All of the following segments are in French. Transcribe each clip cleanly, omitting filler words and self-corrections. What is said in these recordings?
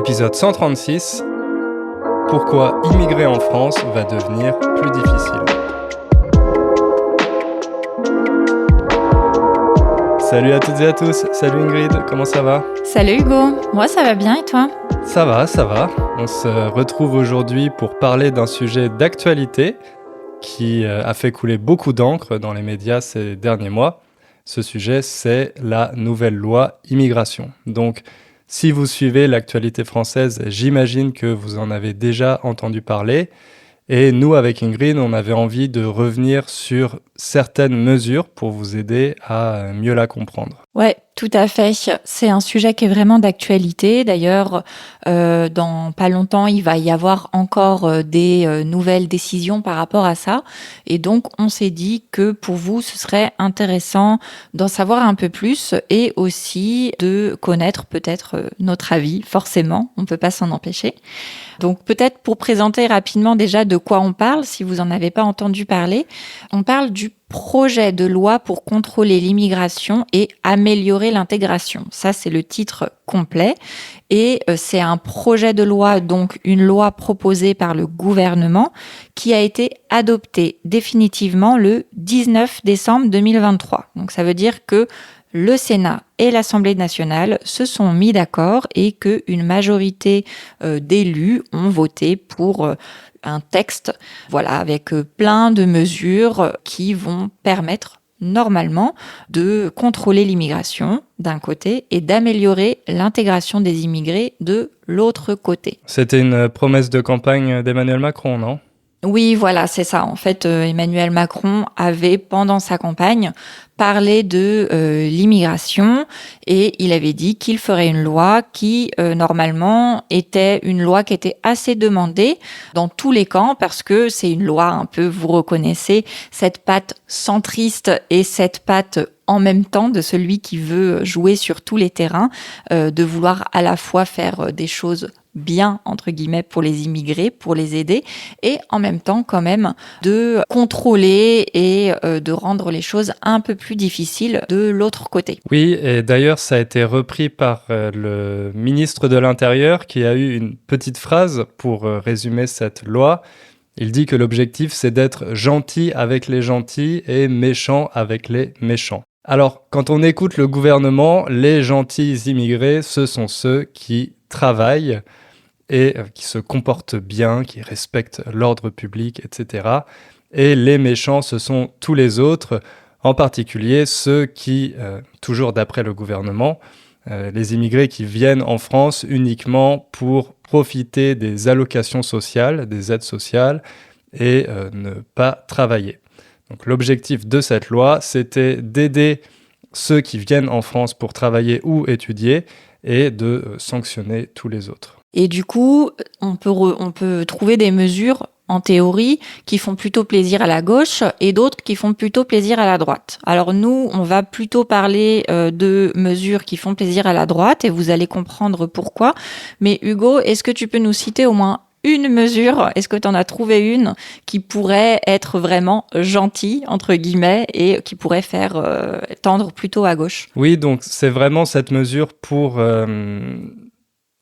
Épisode 136. Pourquoi immigrer en France va devenir plus difficile. Salut à toutes et à tous, salut Ingrid, comment ça va ? Salut Hugo, moi ça va bien et toi ? Ça va. On se retrouve aujourd'hui pour parler d'un sujet d'actualité qui a fait couler beaucoup d'encre dans les médias ces derniers mois. Ce sujet, c'est la nouvelle loi immigration. Donc, si vous suivez l'actualité française, j'imagine que vous en avez déjà entendu parler. Et nous, avec Ingrid, on avait envie de revenir sur certaines mesures pour vous aider à mieux la comprendre. Ouais, tout à fait. C'est un sujet qui est vraiment d'actualité. D'ailleurs, dans pas longtemps, il va y avoir encore des nouvelles décisions par rapport à ça. Et donc, on s'est dit que pour vous, ce serait intéressant d'en savoir un peu plus et aussi de connaître peut-être notre avis, forcément. On ne peut pas s'en empêcher. Donc, peut-être pour présenter rapidement déjà de quoi on parle, si vous n'en avez pas entendu parler, on parle du projet de loi pour contrôler l'immigration et améliorer l'intégration. Ça, c'est le titre complet. Et c'est un projet de loi, donc une loi proposée par le gouvernement qui a été adoptée définitivement le 19 décembre 2023. Donc, ça veut dire que le Sénat et l'Assemblée nationale se sont mis d'accord et qu'une majorité d'élus ont voté pour un texte, avec plein de mesures qui vont permettre normalement de contrôler l'immigration d'un côté et d'améliorer l'intégration des immigrés de l'autre côté. C'était une promesse de campagne d'Emmanuel Macron, non ? Oui, voilà, c'est ça. En fait, Emmanuel Macron avait, pendant sa campagne, parlé de l'immigration et il avait dit qu'il ferait une loi qui, normalement, était une loi qui était assez demandée dans tous les camps parce que c'est une loi un peu, vous reconnaissez, cette patte centriste et cette patte en même temps de celui qui veut jouer sur tous les terrains, de vouloir à la fois faire des choses bien, entre guillemets, pour les immigrés, pour les aider, et en même temps, quand même, de contrôler et de rendre les choses un peu plus difficiles de l'autre côté. Oui, et d'ailleurs, ça a été repris par le ministre de l'Intérieur qui a eu une petite phrase pour résumer cette loi. Il dit que l'objectif, c'est d'être gentil avec les gentils et méchant avec les méchants. Alors, quand on écoute le gouvernement, les gentils immigrés, ce sont ceux qui travaillent et qui se comportent bien, qui respectent l'ordre public, etc. Et les méchants, ce sont tous les autres, en particulier ceux qui, toujours d'après le gouvernement, les immigrés qui viennent en France uniquement pour profiter des allocations sociales, des aides sociales, et ne pas travailler. Donc l'objectif de cette loi, c'était d'aider ceux qui viennent en France pour travailler ou étudier et de sanctionner tous les autres. Et du coup, on peut trouver des mesures, en théorie, qui font plutôt plaisir à la gauche et d'autres qui font plutôt plaisir à la droite. Alors nous, on va plutôt parler de mesures qui font plaisir à la droite et vous allez comprendre pourquoi. Mais Hugo, est-ce que tu peux nous citer au moins une mesure, est-ce que tu en as trouvé une qui pourrait être vraiment gentille, entre guillemets, et qui pourrait faire tendre plutôt à gauche ? Oui, donc c'est vraiment cette mesure pour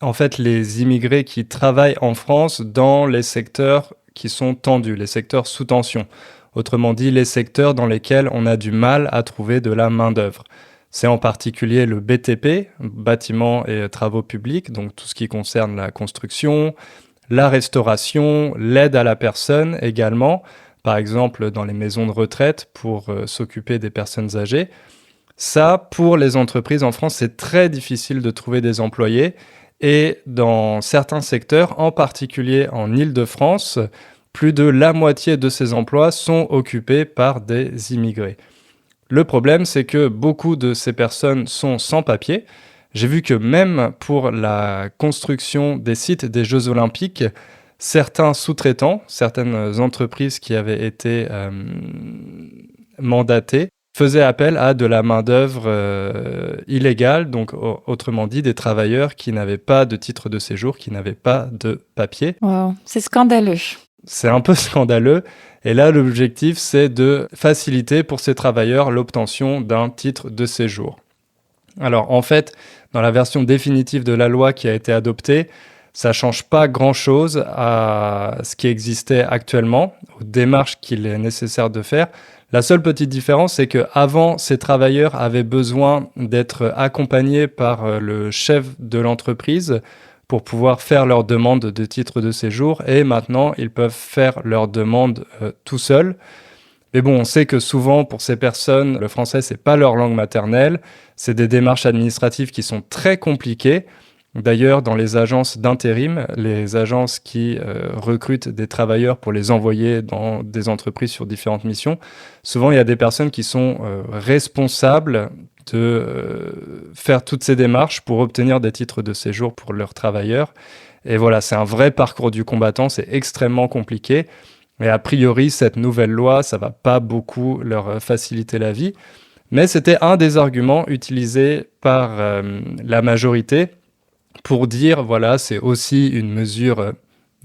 en fait les immigrés qui travaillent en France dans les secteurs qui sont tendus, les secteurs sous tension. Autrement dit, les secteurs dans lesquels on a du mal à trouver de la main-d'œuvre. C'est en particulier le BTP, bâtiments et travaux publics, donc tout ce qui concerne la construction, la restauration, l'aide à la personne également, par exemple dans les maisons de retraite pour s'occuper des personnes âgées. Ça, pour les entreprises en France, c'est très difficile de trouver des employés. Et dans certains secteurs, en particulier en Île-de-France, plus de la moitié de ces emplois sont occupés par des immigrés. Le problème, c'est que beaucoup de ces personnes sont sans papier. J'ai vu que même pour la construction des sites des Jeux Olympiques, certains sous-traitants, certaines entreprises qui avaient été mandatées, faisaient appel à de la main-d'œuvre illégale, donc autrement dit des travailleurs qui n'avaient pas de titre de séjour, qui n'avaient pas de papier. Wow, c'est scandaleux. C'est un peu scandaleux. Et là, l'objectif, c'est de faciliter pour ces travailleurs l'obtention d'un titre de séjour. Alors en fait, dans la version définitive de la loi qui a été adoptée, ça ne change pas grand-chose à ce qui existait actuellement, aux démarches qu'il est nécessaire de faire. La seule petite différence, c'est qu'avant, ces travailleurs avaient besoin d'être accompagnés par le chef de l'entreprise pour pouvoir faire leur demande de titre de séjour, et maintenant, ils peuvent faire leur demande tout seuls. Mais bon, on sait que souvent, pour ces personnes, le français, c'est pas leur langue maternelle. C'est des démarches administratives qui sont très compliquées. D'ailleurs, dans les agences d'intérim, les agences qui recrutent des travailleurs pour les envoyer dans des entreprises sur différentes missions, souvent, il y a des personnes qui sont responsables de faire toutes ces démarches pour obtenir des titres de séjour pour leurs travailleurs. Et voilà, c'est un vrai parcours du combattant, c'est extrêmement compliqué. Mais a priori, cette nouvelle loi, ça va pas beaucoup leur faciliter la vie. Mais c'était un des arguments utilisés par la majorité pour dire, voilà, c'est aussi une mesure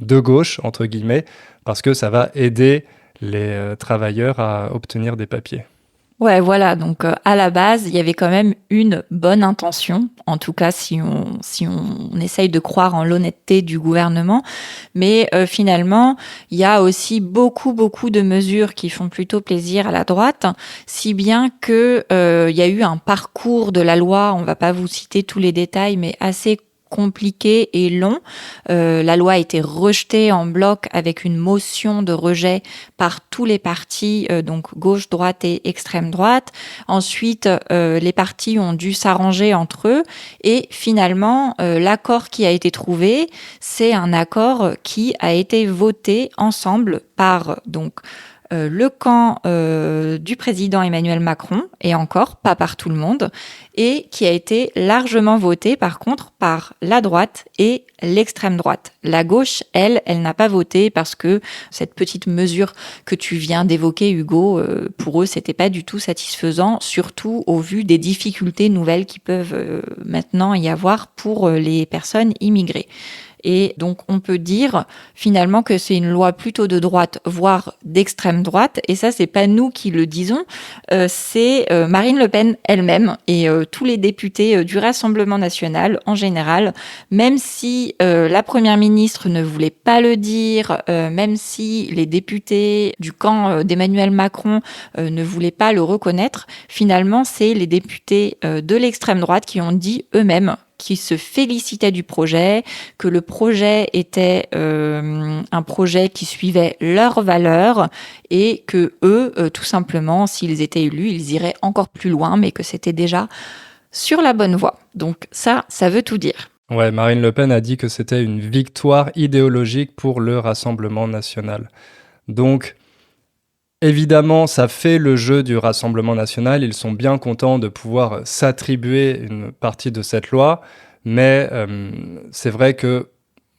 de gauche, entre guillemets, parce que ça va aider les travailleurs à obtenir des papiers. Ouais, voilà. Donc, à la base, il y avait quand même une bonne intention. En tout cas, si on essaye de croire en l'honnêteté du gouvernement. Mais finalement, il y a aussi beaucoup, beaucoup de mesures qui font plutôt plaisir à la droite, si bien que il y a eu un parcours de la loi. On va pas vous citer tous les détails, mais assez compliqué et long. La loi a été rejetée en bloc avec une motion de rejet par tous les partis, donc gauche, droite et extrême droite. Ensuite, les partis ont dû s'arranger entre eux et finalement, l'accord qui a été trouvé, c'est un accord qui a été voté ensemble par donc le camp du président Emmanuel Macron, et encore pas par tout le monde, et qui a été largement voté par contre par la droite et l'extrême droite. La gauche, elle n'a pas voté parce que cette petite mesure que tu viens d'évoquer, Hugo, pour eux, c'était pas du tout satisfaisant, surtout au vu des difficultés nouvelles qui peuvent maintenant y avoir pour les personnes immigrées. Et donc, on peut dire finalement que c'est une loi plutôt de droite, voire d'extrême droite. Et ça, c'est pas nous qui le disons, c'est Marine Le Pen elle-même et tous les députés du Rassemblement national en général. Même si la première ministre ne voulait pas le dire, même si les députés du camp d'Emmanuel Macron ne voulaient pas le reconnaître, finalement, c'est les députés de l'extrême droite qui ont dit eux-mêmes qui se félicitaient du projet, que le projet était un projet qui suivait leurs valeurs et que eux, tout simplement, s'ils étaient élus, ils iraient encore plus loin, mais que c'était déjà sur la bonne voie. Donc ça veut tout dire. Ouais, Marine Le Pen a dit que c'était une victoire idéologique pour le Rassemblement national. Donc, évidemment, ça fait le jeu du Rassemblement national. Ils sont bien contents de pouvoir s'attribuer une partie de cette loi. Mais c'est vrai que,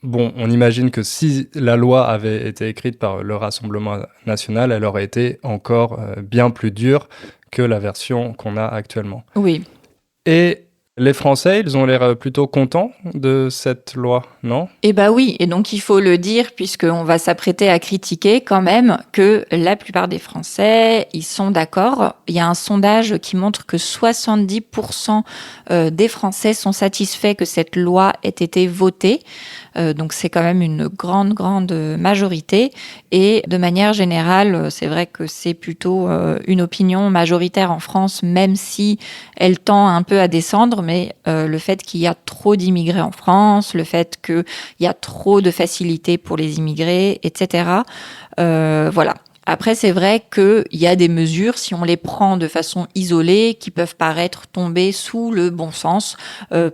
bon, on imagine que si la loi avait été écrite par le Rassemblement national, elle aurait été encore bien plus dure que la version qu'on a actuellement. Oui. Et les Français, ils ont l'air plutôt contents de cette loi, non ? Eh ben oui, et donc il faut le dire puisqu'on va s'apprêter à critiquer quand même que la plupart des Français, ils sont d'accord. Il y a un sondage qui montre que 70% des Français sont satisfaits que cette loi ait été votée. Donc c'est quand même une grande, grande majorité. Et de manière générale, c'est vrai que c'est plutôt une opinion majoritaire en France, même si elle tend un peu à descendre. Mais le fait qu'il y a trop d'immigrés en France, le fait qu'il y a trop de facilités pour les immigrés, etc. Voilà. Après, c'est vrai qu'il y a des mesures, si on les prend de façon isolée, qui peuvent paraître tomber sous le bon sens.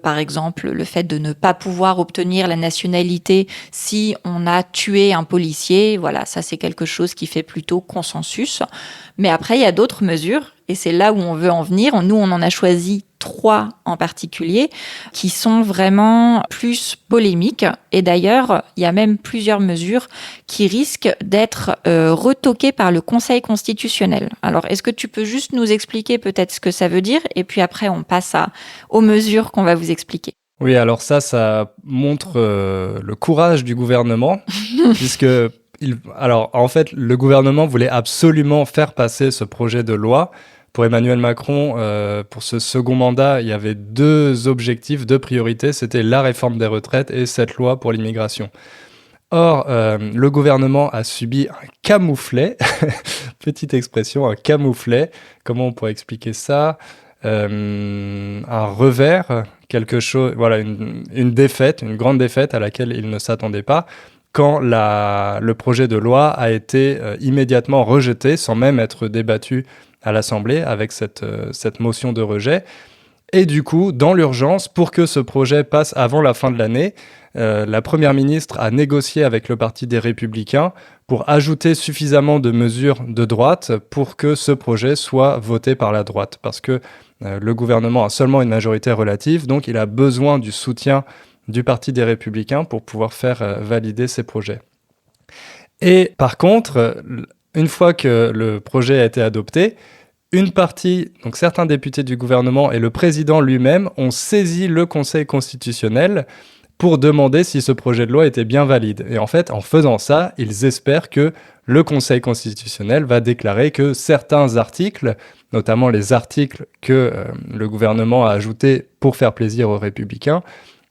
Par exemple, le fait de ne pas pouvoir obtenir la nationalité si on a tué un policier. Voilà, ça c'est quelque chose qui fait plutôt consensus. Mais après, il y a d'autres mesures, et c'est là où on veut en venir. Nous, on en a choisi 3 en particulier, qui sont vraiment plus polémiques. Et d'ailleurs, il y a même plusieurs mesures qui risquent d'être retoquées par le Conseil constitutionnel. Alors, est-ce que tu peux juste nous expliquer peut-être ce que ça veut dire ? Et puis après, on passe aux mesures qu'on va vous expliquer. Oui, alors ça montre le courage du gouvernement, puisque... Alors, en fait, le gouvernement voulait absolument faire passer ce projet de loi Pour Emmanuel Macron, pour ce second mandat, il y avait 2 objectifs, 2 priorités, c'était la réforme des retraites et cette loi pour l'immigration. Or, le gouvernement a subi un camouflet, petite expression, un camouflet. Comment on pourrait expliquer ça? Un revers, quelque chose, voilà, une défaite, une grande défaite à laquelle il ne s'attendait pas, quand le projet de loi a été immédiatement rejeté, sans même être débattu à l'Assemblée, avec cette motion de rejet. Et du coup, dans l'urgence, pour que ce projet passe avant la fin de l'année, la Première ministre a négocié avec le Parti des Républicains pour ajouter suffisamment de mesures de droite pour que ce projet soit voté par la droite. Parce que le gouvernement a seulement une majorité relative, donc il a besoin du soutien du Parti des Républicains pour pouvoir faire valider ces projets. Et par contre, une fois que le projet a été adopté, une partie, donc certains députés du gouvernement et le président lui-même ont saisi le Conseil constitutionnel pour demander si ce projet de loi était bien valide. Et en fait, en faisant ça, ils espèrent que le Conseil constitutionnel va déclarer que certains articles, notamment les articles que le gouvernement a ajoutés pour faire plaisir aux républicains,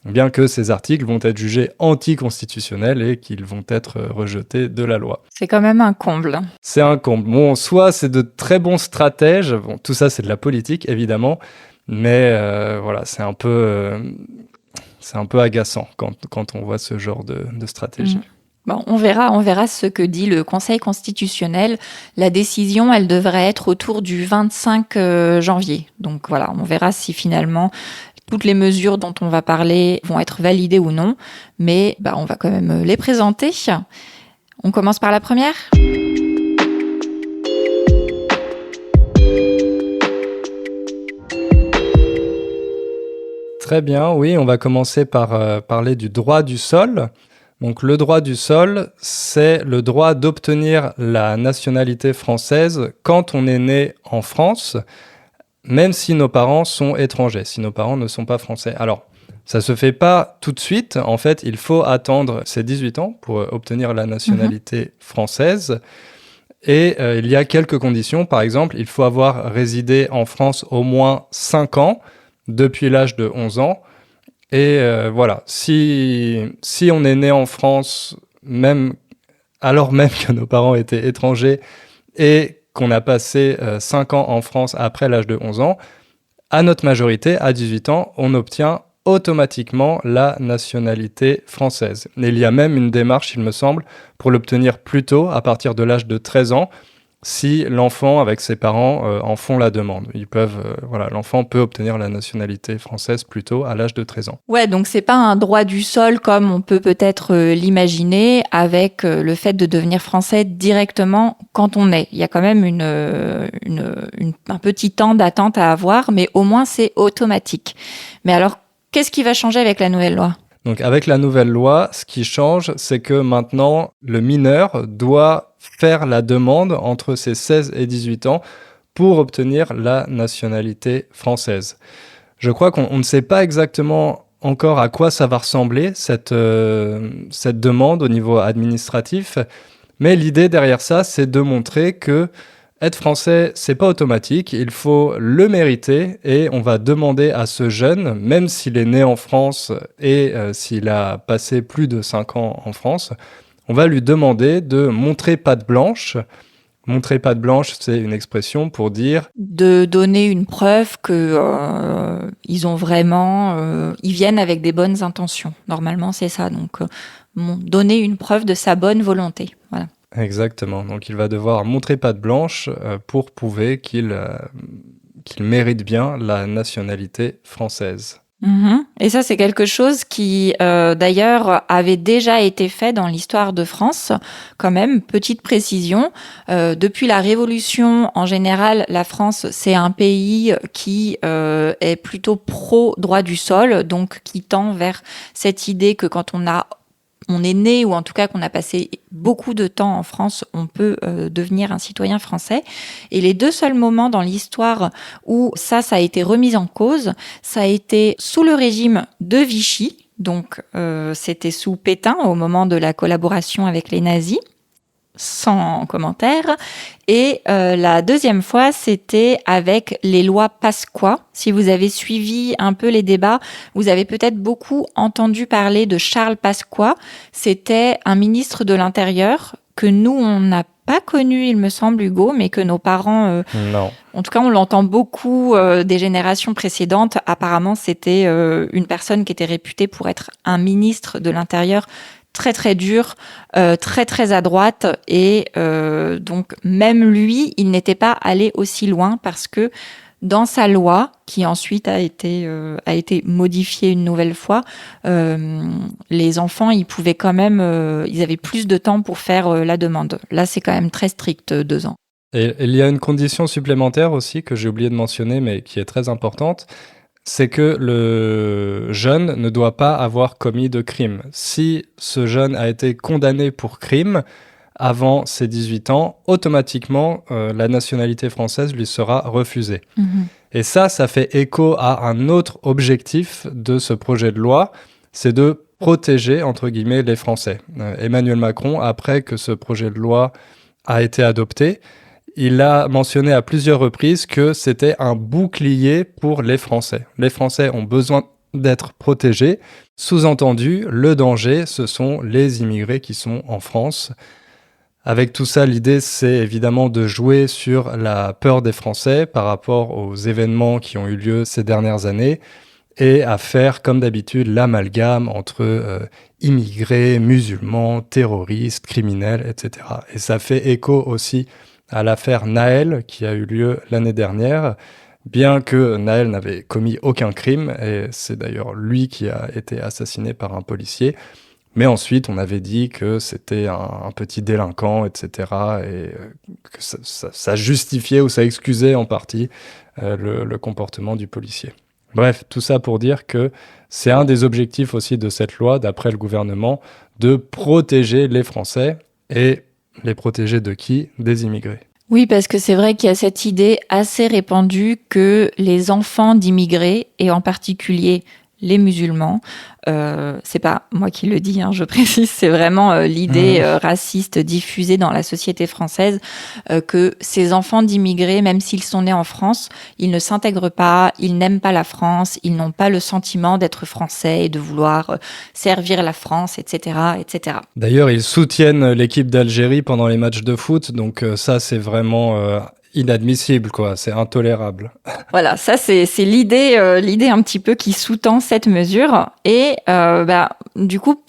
bien que ces articles vont être jugés anticonstitutionnels et qu'ils vont être rejetés de la loi. C'est quand même un comble. C'est un comble. Bon, soit c'est de très bons stratèges, bon, tout ça c'est de la politique évidemment, mais voilà, c'est un peu agaçant quand on voit ce genre de stratégie. Bon, on verra ce que dit le Conseil constitutionnel. La décision, elle devrait être autour du 25 janvier. Donc voilà, on verra si finalement toutes les mesures dont on va parler vont être validées ou non. Mais on va quand même les présenter. On commence par la première ? Très bien, oui, on va commencer par parler du droit du sol. Donc le droit du sol, c'est le droit d'obtenir la nationalité française quand on est né en France, même si nos parents sont étrangers, si nos parents ne sont pas français. Alors, ça se fait pas tout de suite. En fait, il faut attendre ses 18 ans pour obtenir la nationalité française. Et il y a quelques conditions. Par exemple, il faut avoir résidé en France au moins 5 ans depuis l'âge de 11 ans. Et voilà, si on est né en France, alors même que nos parents étaient étrangers et qu'on a passé 5 ans en France après l'âge de 11 ans, à notre majorité, à 18 ans, on obtient automatiquement la nationalité française. Et il y a même une démarche, il me semble, pour l'obtenir plus tôt, à partir de l'âge de 13 ans, si l'enfant, avec ses parents, en font la demande. L'enfant peut obtenir la nationalité française plus tôt, à l'âge de 13 ans. Ouais, donc c'est pas un droit du sol comme on peut peut-être l'imaginer avec le fait de devenir français directement quand on est. Il y a quand même un petit temps d'attente à avoir, mais au moins c'est automatique. Mais alors, qu'est-ce qui va changer avec la nouvelle loi ? Donc avec la nouvelle loi, ce qui change, c'est que maintenant, le mineur doit faire la demande entre ses 16 et 18 ans pour obtenir la nationalité française. Je crois qu'on ne sait pas exactement encore à quoi ça va ressembler, cette demande au niveau administratif, mais l'idée derrière ça, c'est de montrer que être français, c'est pas automatique, il faut le mériter et on va demander à ce jeune, même s'il est né en France et s'il a passé plus de 5 ans en France, on va lui demander de montrer patte blanche. Montrer patte blanche, c'est une expression pour dire... De donner une preuve que ils viennent avec des bonnes intentions. Normalement, c'est ça. Donc, donner une preuve de sa bonne volonté. Voilà. Exactement. Donc, il va devoir montrer patte blanche pour prouver qu'il mérite bien la nationalité française. Et ça, c'est quelque chose qui, d'ailleurs, avait déjà été fait dans l'histoire de France. Quand même, petite précision, depuis la Révolution, en général, la France, c'est un pays qui est plutôt pro-droit du sol, donc qui tend vers cette idée que quand on est né, ou en tout cas qu'on a passé beaucoup de temps en France, on peut devenir un citoyen français. Et les 2 seuls moments dans l'histoire où ça a été remis en cause, ça a été sous le régime de Vichy, donc c'était sous Pétain au moment de la collaboration avec les nazis. sans commentaire. Et la deuxième fois, c'était avec les lois Pasqua. Si vous avez suivi un peu les débats, vous avez peut-être beaucoup entendu parler de Charles Pasqua. C'était un ministre de l'Intérieur que nous, on n'a pas connu, il me semble, Hugo, mais que nos parents... Non. En tout cas, on l'entend beaucoup des générations précédentes. Apparemment, c'était une personne qui était réputée pour être un ministre de l'Intérieur très très dur, très très à droite, et donc même lui, il n'était pas allé aussi loin parce que dans sa loi, qui ensuite a été modifiée une nouvelle fois, les enfants, ils pouvaient quand même, ils avaient plus de temps pour faire la demande. Là, c'est quand même très strict, 2 ans. Et il y a une condition supplémentaire aussi que j'ai oublié de mentionner, mais qui est très importante, c'est que le jeune ne doit pas avoir commis de crime. Si ce jeune a été condamné pour crime avant ses 18 ans, automatiquement, la nationalité française lui sera refusée. Et ça fait écho à un autre objectif de ce projet de loi, c'est de protéger, entre guillemets, les Français. Emmanuel Macron, après que ce projet de loi a été adopté, il a mentionné à plusieurs reprises que c'était un bouclier pour les Français. Les Français ont besoin d'être protégés. Sous-entendu, le danger, ce sont les immigrés qui sont en France. Avec tout ça, l'idée, c'est évidemment de jouer sur la peur des Français par rapport aux événements qui ont eu lieu ces dernières années et à faire, comme d'habitude, l'amalgame entre immigrés, musulmans, terroristes, criminels, etc. Et ça fait écho aussi à l'affaire Naël qui a eu lieu l'année dernière, bien que Naël n'avait commis aucun crime, et c'est d'ailleurs lui qui a été assassiné par un policier. Mais ensuite, on avait dit que c'était un petit délinquant, etc., et que ça justifiait ou ça excusait en partie le comportement du policier. Bref, tout ça pour dire que c'est un des objectifs aussi de cette loi, d'après le gouvernement, de protéger les Français. Et les protéger de qui ? Des immigrés. Oui, parce que c'est vrai qu'il y a cette idée assez répandue que les enfants d'immigrés, et en particulier les musulmans, c'est pas moi qui le dis, je précise, c'est vraiment l'idée raciste diffusée dans la société française, que ces enfants d'immigrés, même s'ils sont nés en France, ils ne s'intègrent pas, ils n'aiment pas la France, ils n'ont pas le sentiment d'être français et de vouloir servir la France, etc., etc. D'ailleurs, ils soutiennent l'équipe d'Algérie pendant les matchs de foot, donc ça, c'est vraiment inadmissible, quoi. C'est intolérable. Voilà, ça c'est l'idée un petit peu qui sous-tend cette mesure. Et du coup,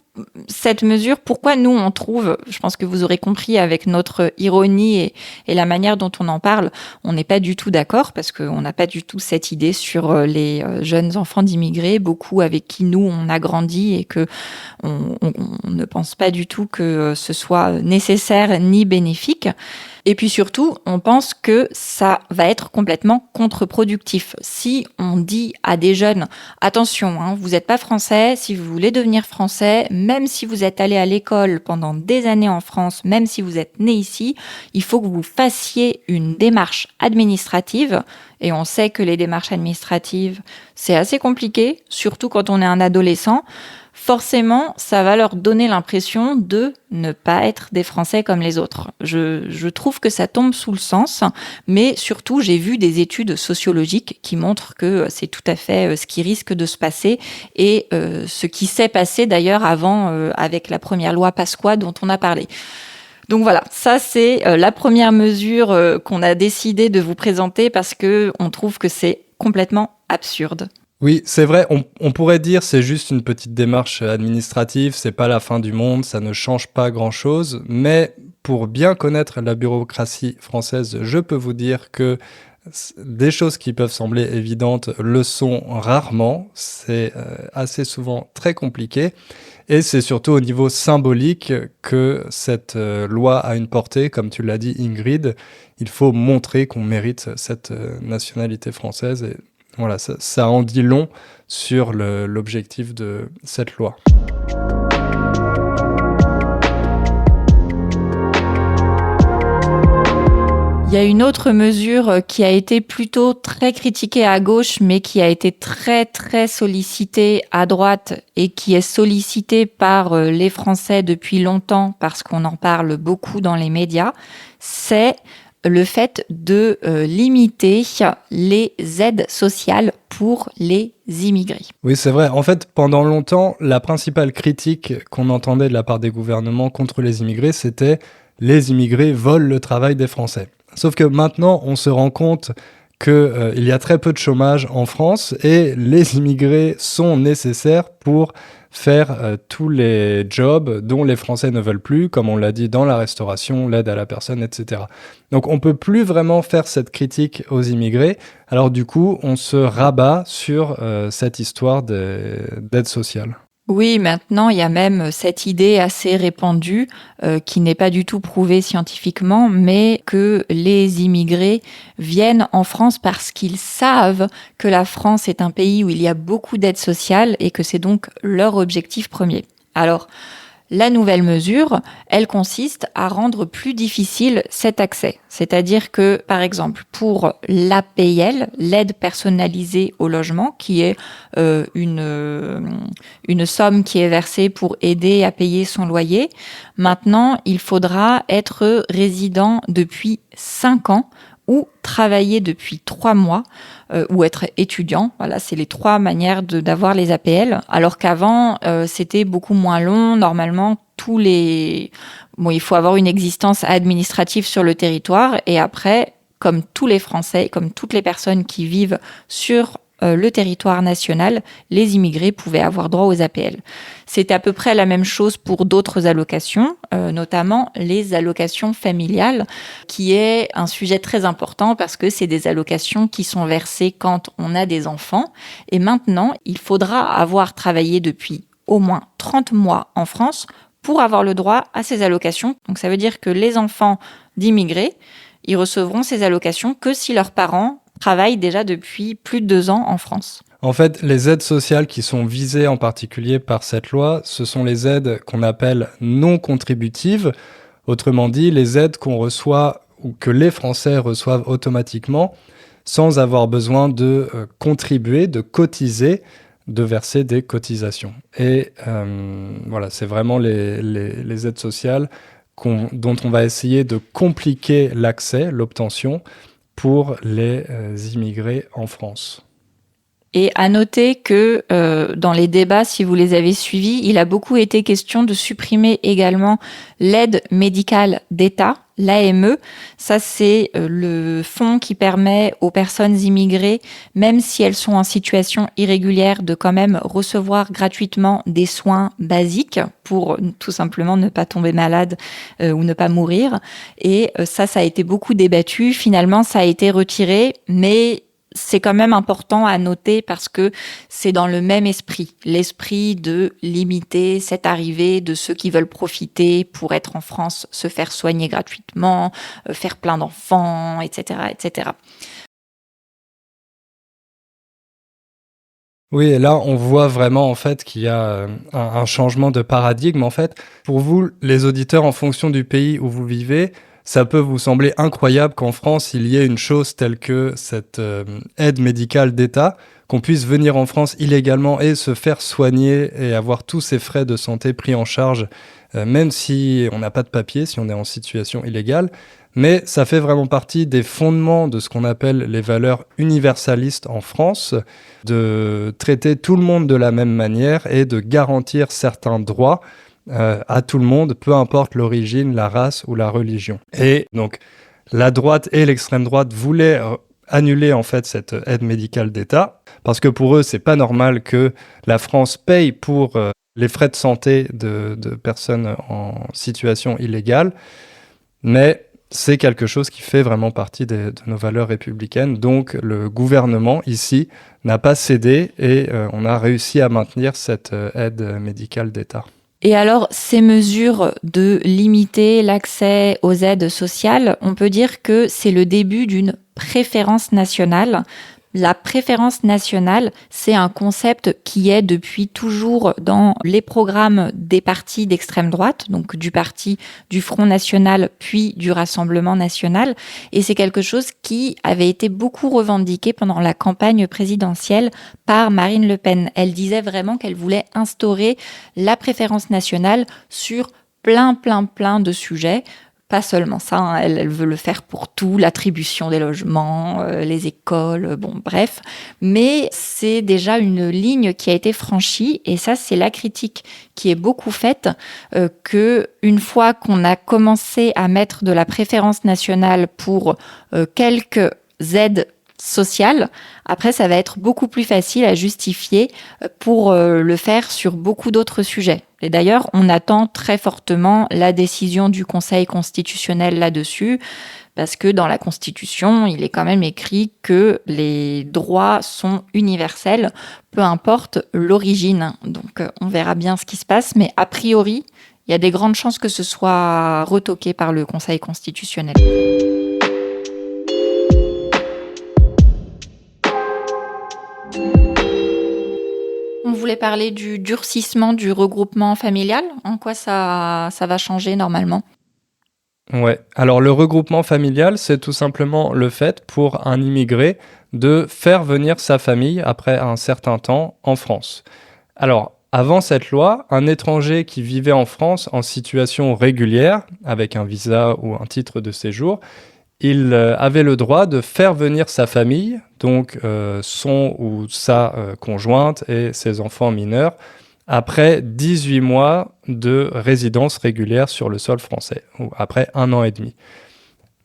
cette mesure, pourquoi nous on trouve, je pense que vous aurez compris avec notre ironie et la manière dont on en parle, on n'est pas du tout d'accord parce qu'on n'a pas du tout cette idée sur les jeunes enfants d'immigrés, beaucoup avec qui nous on a grandi et que on ne pense pas du tout que ce soit nécessaire ni bénéfique. Et puis surtout, on pense que ça va être complètement contre-productif. Si on dit à des jeunes, attention, vous n'êtes pas français, si vous voulez devenir français, même si vous êtes allé à l'école pendant des années en France, même si vous êtes né ici, il faut que vous fassiez une démarche administrative. Et on sait que les démarches administratives, c'est assez compliqué, surtout quand on est un adolescent. Forcément, ça va leur donner l'impression de ne pas être des Français comme les autres. Je trouve que ça tombe sous le sens, mais surtout, j'ai vu des études sociologiques qui montrent que c'est tout à fait ce qui risque de se passer et ce qui s'est passé d'ailleurs avant avec la première loi Pasqua dont on a parlé. Donc voilà, ça c'est la première mesure qu'on a décidé de vous présenter parce qu'on trouve que c'est complètement absurde. Oui, c'est vrai, on pourrait dire c'est juste une petite démarche administrative, c'est pas la fin du monde, ça ne change pas grand-chose, mais pour bien connaître la bureaucratie française, je peux vous dire que des choses qui peuvent sembler évidentes le sont rarement, c'est assez souvent très compliqué, et c'est surtout au niveau symbolique que cette loi a une portée, comme tu l'as dit Ingrid, il faut montrer qu'on mérite cette nationalité française, et voilà, ça en dit long sur l'objectif de cette loi. Il Il y a une autre mesure qui a été plutôt très critiquée à gauche, mais qui a été très très sollicitée à droite et qui est sollicitée par les Français depuis longtemps parce qu'on en parle beaucoup dans les médias, c'est le fait de limiter les aides sociales pour les immigrés. Oui, c'est vrai. En fait, pendant longtemps, la principale critique qu'on entendait de la part des gouvernements contre les immigrés, c'était les immigrés volent le travail des Français. Sauf que maintenant, on se rend compte qu'il y a très peu de chômage en France et les immigrés sont nécessaires pour faire tous les jobs dont les Français ne veulent plus, comme on l'a dit dans la restauration, l'aide à la personne, etc. Donc on ne peut plus vraiment faire cette critique aux immigrés. Alors du coup, on se rabat sur cette histoire d'aide sociale. Oui, maintenant, il y a même cette idée assez répandue, qui n'est pas du tout prouvée scientifiquement, mais que les immigrés viennent en France parce qu'ils savent que la France est un pays où il y a beaucoup d'aide sociale et que c'est donc leur objectif premier. Alors, la nouvelle mesure, elle consiste à rendre plus difficile cet accès. C'est-à-dire que, par exemple, pour l'APL, l'aide personnalisée au logement, qui est une somme qui est versée pour aider à payer son loyer, maintenant, il faudra être résident depuis 5 ans ou travailler depuis 3 mois ou être étudiant. Voilà, c'est les 3 manières d'avoir les APL. Alors qu'avant, c'était beaucoup moins long. Normalement, il faut avoir une existence administrative sur le territoire. Et après, comme tous les Français, comme toutes les personnes qui vivent sur le territoire national, les immigrés pouvaient avoir droit aux APL. C'est à peu près la même chose pour d'autres allocations, notamment les allocations familiales, qui est un sujet très important parce que c'est des allocations qui sont versées quand on a des enfants. Et maintenant, il faudra avoir travaillé depuis au moins 30 mois en France pour avoir le droit à ces allocations. Donc ça veut dire que les enfants d'immigrés, ils recevront ces allocations que si leurs parents travaillent déjà depuis plus de 2 ans en France. En fait, les aides sociales qui sont visées en particulier par cette loi, ce sont les aides qu'on appelle non contributives, autrement dit les aides qu'on reçoit ou que les Français reçoivent automatiquement sans avoir besoin de contribuer, de cotiser, de verser des cotisations. Et voilà, c'est vraiment les aides sociales dont on va essayer de compliquer l'accès, l'obtention, pour les immigrés en France. Et à noter que dans les débats, si vous les avez suivis, il a beaucoup été question de supprimer également l'aide médicale d'État, l'AME. Ça, c'est le fonds qui permet aux personnes immigrées, même si elles sont en situation irrégulière, de quand même recevoir gratuitement des soins basiques pour tout simplement ne pas tomber malade ou ne pas mourir. Et ça a été beaucoup débattu. Finalement, ça a été retiré, mais c'est quand même important à noter parce que c'est dans le même esprit, l'esprit de limiter cette arrivée de ceux qui veulent profiter pour être en France, se faire soigner gratuitement, faire plein d'enfants, etc., etc. Oui, et là, on voit vraiment en fait qu'il y a un changement de paradigme. En fait, pour vous, les auditeurs, en fonction du pays où vous vivez, ça peut vous sembler incroyable qu'en France, il y ait une chose telle que cette aide médicale d'État, qu'on puisse venir en France illégalement et se faire soigner et avoir tous ses frais de santé pris en charge, même si on n'a pas de papier, si on est en situation illégale. Mais ça fait vraiment partie des fondements de ce qu'on appelle les valeurs universalistes en France, de traiter tout le monde de la même manière et de garantir certains droits à tout le monde, peu importe l'origine, la race ou la religion. Et donc, la droite et l'extrême droite voulaient annuler en fait cette aide médicale d'État, parce que pour eux, c'est pas normal que la France paye pour les frais de santé de personnes en situation illégale, mais c'est quelque chose qui fait vraiment partie de nos valeurs républicaines. Donc le gouvernement ici n'a pas cédé et on a réussi à maintenir cette aide médicale d'État. Et alors, ces mesures de limiter l'accès aux aides sociales, on peut dire que c'est le début d'une préférence nationale La préférence nationale, c'est un concept qui est depuis toujours dans les programmes des partis d'extrême droite, donc du parti du Front National puis du Rassemblement National. Et c'est quelque chose qui avait été beaucoup revendiqué pendant la campagne présidentielle par Marine Le Pen. Elle disait vraiment qu'elle voulait instaurer la préférence nationale sur plein de sujets. Pas seulement ça, hein, elle veut le faire pour tout, l'attribution des logements, les écoles, bon bref. Mais c'est déjà une ligne qui a été franchie et ça c'est la critique qui est beaucoup faite, que une fois qu'on a commencé à mettre de la préférence nationale pour quelques aides sociales, après ça va être beaucoup plus facile à justifier pour le faire sur beaucoup d'autres sujets. Et d'ailleurs, on attend très fortement la décision du Conseil constitutionnel là-dessus, parce que dans la Constitution, il est quand même écrit que les droits sont universels, peu importe l'origine. Donc on verra bien ce qui se passe, mais a priori, il y a des grandes chances que ce soit retoqué par le Conseil constitutionnel. On voulait parler du durcissement du regroupement familial. En quoi ça va changer normalement ? Ouais. Alors le regroupement familial, c'est tout simplement le fait pour un immigré de faire venir sa famille après un certain temps en France. Alors, avant cette loi, un étranger qui vivait en France en situation régulière, avec un visa ou un titre de séjour, il avait le droit de faire venir sa famille, donc son ou sa conjointe et ses enfants mineurs, après 18 mois de résidence régulière sur le sol français, ou après 1 an et demi.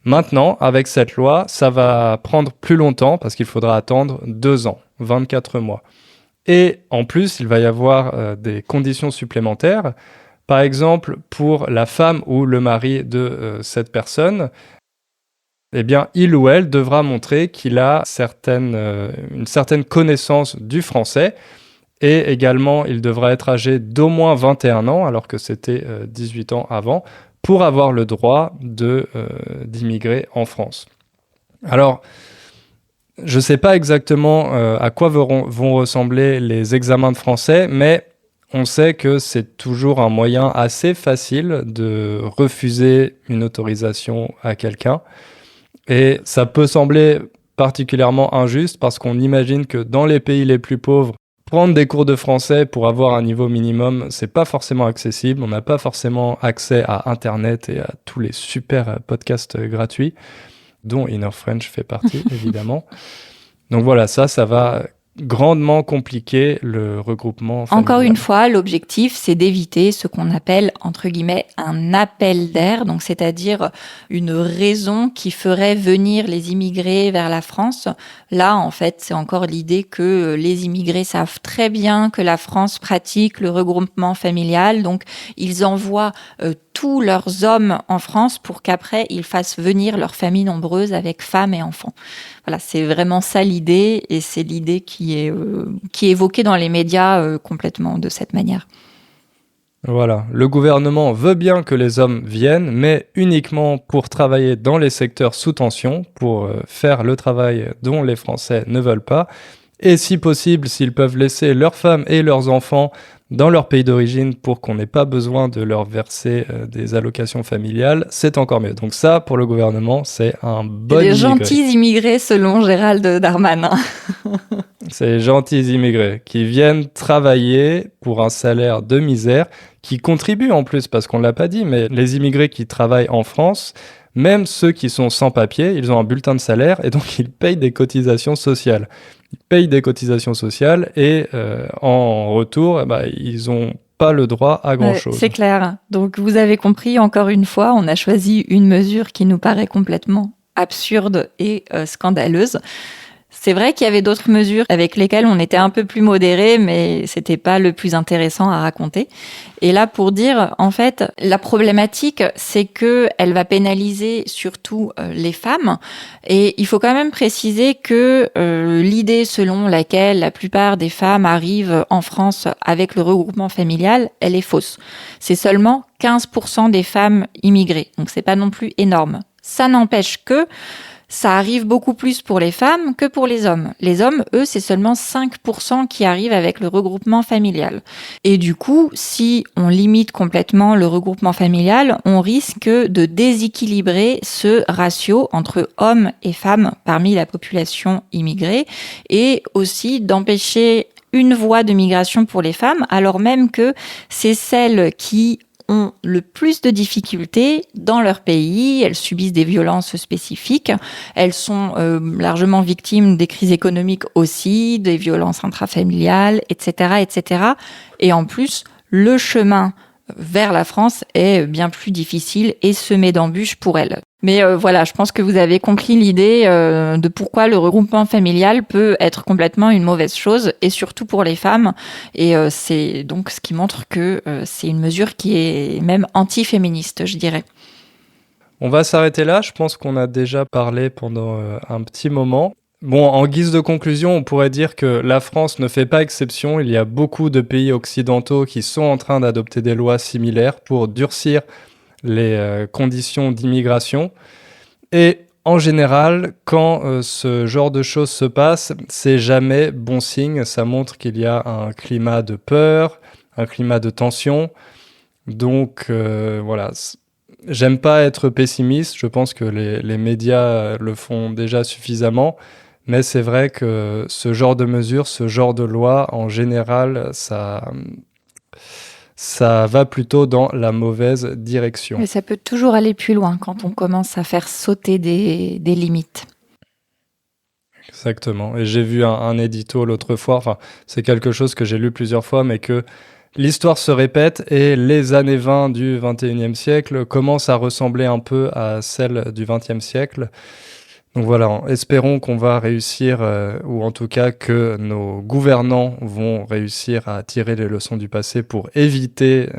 Maintenant, avec cette loi, ça va prendre plus longtemps, parce qu'il faudra attendre 2 ans, 24 mois. Et en plus, il va y avoir des conditions supplémentaires. Par exemple, pour la femme ou le mari de cette personne, eh bien, il ou elle devra montrer qu'il a une certaine connaissance du français et également, il devra être âgé d'au moins 21 ans, alors que c'était 18 ans avant, pour avoir le droit d'immigrer en France. Alors, je ne sais pas exactement à quoi vont ressembler les examens de français, mais on sait que c'est toujours un moyen assez facile de refuser une autorisation à quelqu'un. Et ça peut sembler particulièrement injuste parce qu'on imagine que dans les pays les plus pauvres, prendre des cours de français pour avoir un niveau minimum, c'est pas forcément accessible. On n'a pas forcément accès à Internet et à tous les super podcasts gratuits, dont Inner French fait partie, évidemment. Donc voilà, ça va grandement compliquer le regroupement familial. Encore une fois, l'objectif, c'est d'éviter ce qu'on appelle, entre guillemets, un appel d'air, donc c'est-à-dire une raison qui ferait venir les immigrés vers la France. Là, en fait, c'est encore l'idée que les immigrés savent très bien que la France pratique le regroupement familial, donc ils envoient tous leurs hommes en France pour qu'après, ils fassent venir leur famille nombreuse avec femmes et enfants. Voilà, c'est vraiment ça l'idée, et c'est l'idée qui est évoquée dans les médias complètement de cette manière. Voilà, le gouvernement veut bien que les hommes viennent, mais uniquement pour travailler dans les secteurs sous tension, pour faire le travail dont les Français ne veulent pas. Et si possible, s'ils peuvent laisser leurs femmes et leurs enfants dans leur pays d'origine pour qu'on n'ait pas besoin de leur verser des allocations familiales, c'est encore mieux. Donc ça, pour le gouvernement, c'est un bon immigré. Des gentils immigrés, selon Gérald Darmanin. C'est les gentils immigrés qui viennent travailler pour un salaire de misère, qui contribuent en plus, parce qu'on ne l'a pas dit, mais les immigrés qui travaillent en France, même ceux qui sont sans papier, ils ont un bulletin de salaire et donc ils payent des cotisations sociales. Ils payent des cotisations sociales et en retour, ils n'ont pas le droit à grand-chose. C'est clair. Donc vous avez compris, encore une fois, on a choisi une mesure qui nous paraît complètement absurde et scandaleuse. C'est vrai qu'il y avait d'autres mesures avec lesquelles on était un peu plus modéré, mais c'était pas le plus intéressant à raconter. Et là, pour dire, en fait, la problématique, c'est que elle va pénaliser surtout les femmes. Et il faut quand même préciser que l'idée selon laquelle la plupart des femmes arrivent en France avec le regroupement familial, elle est fausse. C'est seulement 15% des femmes immigrées. Donc c'est pas non plus énorme. Ça n'empêche que Ça arrive beaucoup plus pour les femmes que pour les hommes. Les hommes, eux, c'est seulement 5% qui arrivent avec le regroupement familial. Et du coup, si on limite complètement le regroupement familial, on risque de déséquilibrer ce ratio entre hommes et femmes parmi la population immigrée et aussi d'empêcher une voie de migration pour les femmes, alors même que c'est celles qui ont le plus de difficultés dans leur pays, elles subissent des violences spécifiques, elles sont largement victimes des crises économiques aussi, des violences intrafamiliales, etc., etc. Et en plus, le chemin vers la France est bien plus difficile et semé d'embûches pour elles. Mais voilà, je pense que vous avez compris l'idée de pourquoi le regroupement familial peut être complètement une mauvaise chose, et surtout pour les femmes. Et c'est donc ce qui montre que c'est une mesure qui est même anti-féministe, je dirais. On va s'arrêter là. Je pense qu'on a déjà parlé pendant un petit moment. Bon, en guise de conclusion, on pourrait dire que la France ne fait pas exception. Il y a beaucoup de pays occidentaux qui sont en train d'adopter des lois similaires pour durcir les conditions d'immigration. Et en général, quand ce genre de choses se passe, c'est jamais bon signe. Ça montre qu'il y a un climat de peur, un climat de tension. Donc voilà, j'aime pas être pessimiste. Je pense que les médias le font déjà suffisamment. Mais c'est vrai que ce genre de mesures, ce genre de loi, en général, ça va plutôt dans la mauvaise direction. Mais ça peut toujours aller plus loin quand on commence à faire sauter des limites. Exactement. Et j'ai vu un édito l'autre fois, enfin, c'est quelque chose que j'ai lu plusieurs fois, mais que l'histoire se répète et les années 20 du 21e siècle commencent à ressembler un peu à celles du 20e siècle. Donc voilà, espérons qu'on va réussir, ou en tout cas que nos gouvernants vont réussir à tirer les leçons du passé pour éviter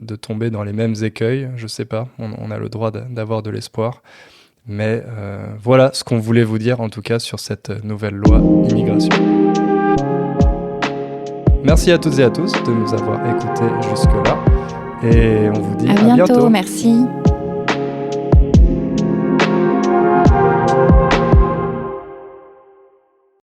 de tomber dans les mêmes écueils. Je sais pas, on a le droit d'avoir de l'espoir. Mais voilà ce qu'on voulait vous dire en tout cas sur cette nouvelle loi immigration. Merci à toutes et à tous de nous avoir écoutés jusque-là. Et on vous dit à bientôt. Merci.